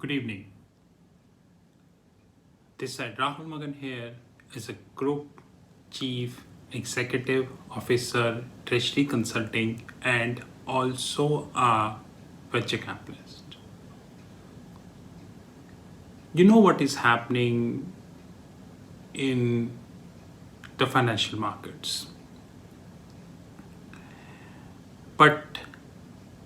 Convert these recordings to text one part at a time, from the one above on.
Good evening. This side Rahul Magan here is a Group Chief Executive Officer, Treasury Consulting, and also a venture capitalist. You know what is happening in the financial markets, but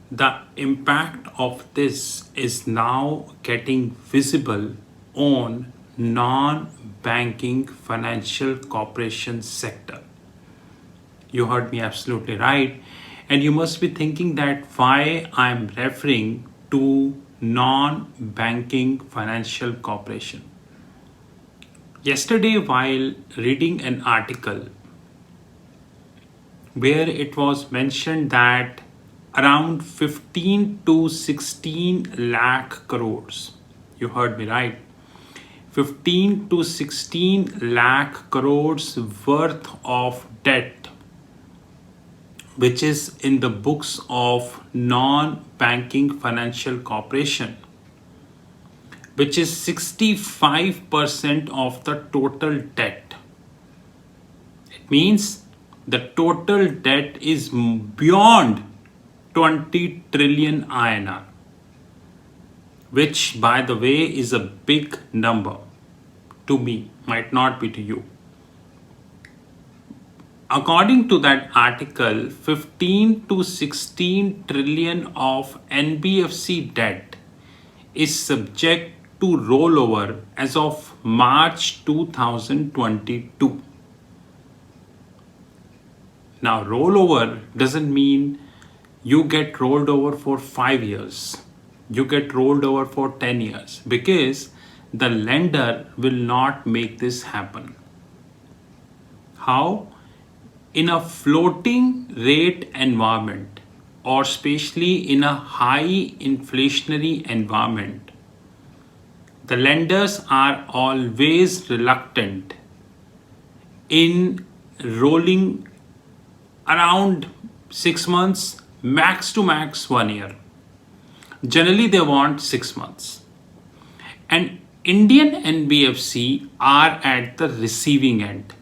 the impact of this is now getting visible on non-banking financial corporation sector. You heard me absolutely right. And you must be thinking that why I'm referring to non-banking financial corporation. Yesterday, while reading an article where it was mentioned that around 15 to 16 lakh crores, you heard me right, 15 to 16 lakh crores worth of debt, which is in the books of non-banking financial corporation, which is 65% of the total debt. It means the total debt is beyond 20 trillion INR, which, by the way, is a big number to me, might not be to you. According to that article, 15 to 16 trillion of NBFC debt is subject to rollover as of March 2022. Now, rollover doesn't mean you get rolled over for 5 years. You get rolled over for 10 years because the lender will not make this happen. How? In a floating rate environment, or especially in a high inflationary environment, the lenders are always reluctant in rolling around 6 months, max to max 1 year. Generally, they want 6 months. And Indian NBFC are at the receiving end,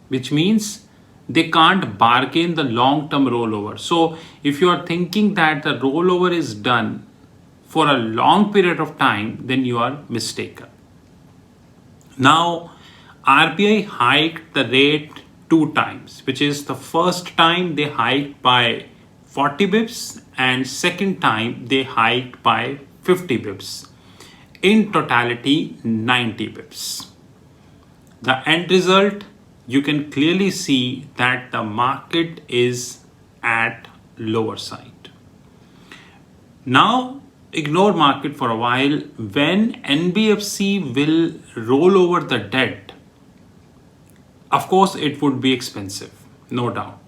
which means they can't bargain the long-term rollover. So if you are thinking that the rollover is done for a long period of time, then you are mistaken. Now, RBI hiked the rate 2 times, which is the first time they hiked by 40 bips and second time they hiked by 50 bips. In totality, 90 bips. The end result, you can clearly see that the market is at lower side. Now, ignore market for a while. When NBFC will roll over the debt, of course, it would be expensive, no doubt.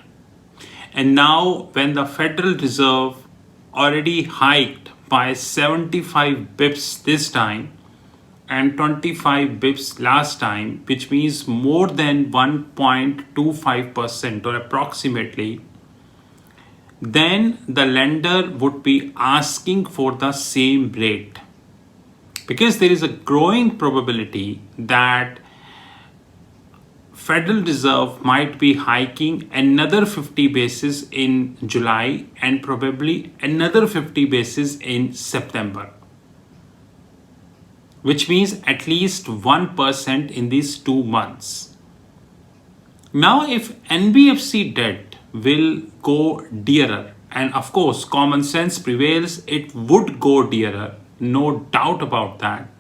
And now, when the Federal Reserve already hiked by 75 bips this time and 25 bips last time, which means more than 1.25% or approximately, then the lender would be asking for the same rate, because there is a growing probability that Federal Reserve might be hiking another 50 basis in July and probably another 50 basis in September, which means at least 1% in these 2 months. Now, if NBFC debt will go dearer, and of course common sense prevails, it would go dearer, no doubt about that.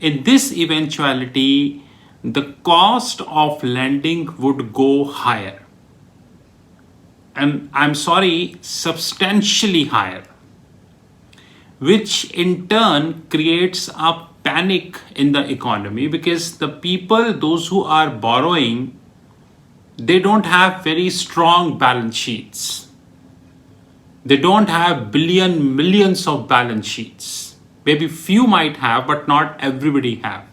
In this eventuality, the cost of lending would go higher. And I'm sorry, substantially higher, which in turn creates a panic in the economy, because the people, those who are borrowing, they don't have very strong balance sheets. They don't have millions of balance sheets. Maybe few might have, but not everybody have.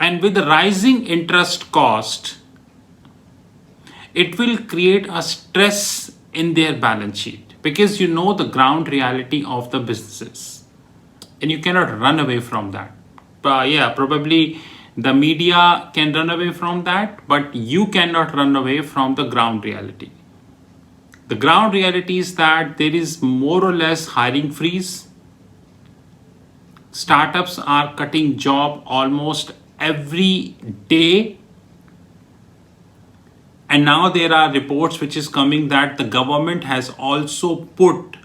And with the rising interest cost, it will create a stress in their balance sheet. because you know the ground reality of the businesses and you cannot run away from that. Yeah, probably the media can run away from that, but you cannot run away from the ground reality. The ground reality is that there is more or less hiring freeze. Startups are cutting job almost every day. And now there are reports which is coming that the government has also put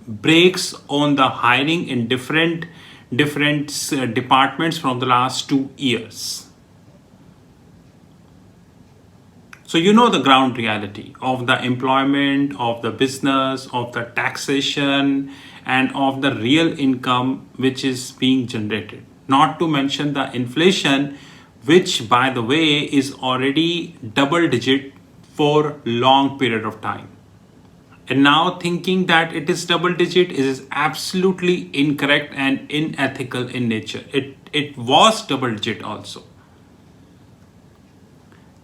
brakes on the hiring in different departments from the last 2 years. So you know the ground reality of the employment, of the business, of the taxation, and of the real income which is being generated. Not to mention the inflation, which by the way is already double digit for long period of time. And now thinking that it is double digit is absolutely incorrect and unethical in nature. It was double digit also.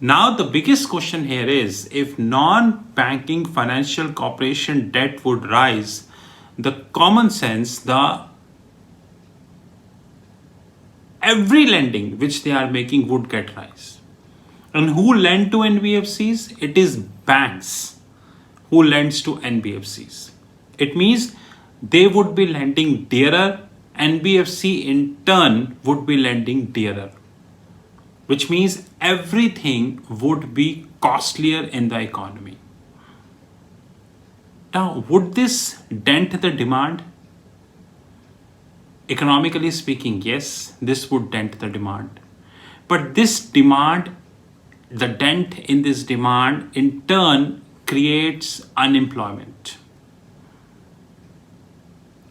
Now the biggest question here is, if non-banking financial corporation debt would rise, the common sense, the every lending which they are making would get rise. And who lend to NBFCs? It is banks who lends to NBFCs. It means they would be lending dearer, NBFC in turn would be lending dearer, which means everything would be costlier in the economy. Now, would this dent the demand? Economically speaking, yes, this would dent the demand. But this demand, the dent in this demand in turn creates unemployment.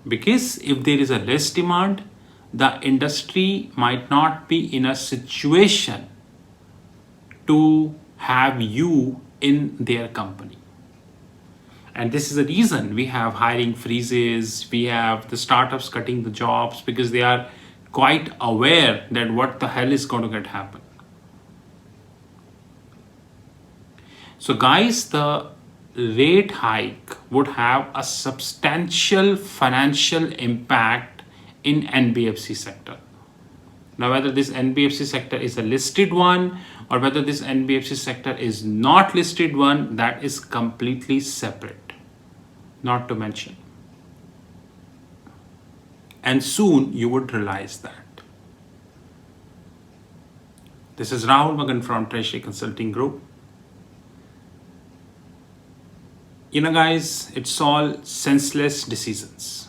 Because if there is a less demand, the industry might not be in a situation to have you in their company. And this is the reason we have hiring freezes, we have the startups cutting the jobs, because they are quite aware that what the hell is going to get happen. So guys, the rate hike would have a substantial financial impact in NBFC sector. Now, whether this NBFC sector is a listed one or whether this NBFC sector is not listed one, that is completely separate, not to mention. And soon you would realize that. This is Rahul Magan from Treasury Consulting Group. You know guys, it's all senseless decisions.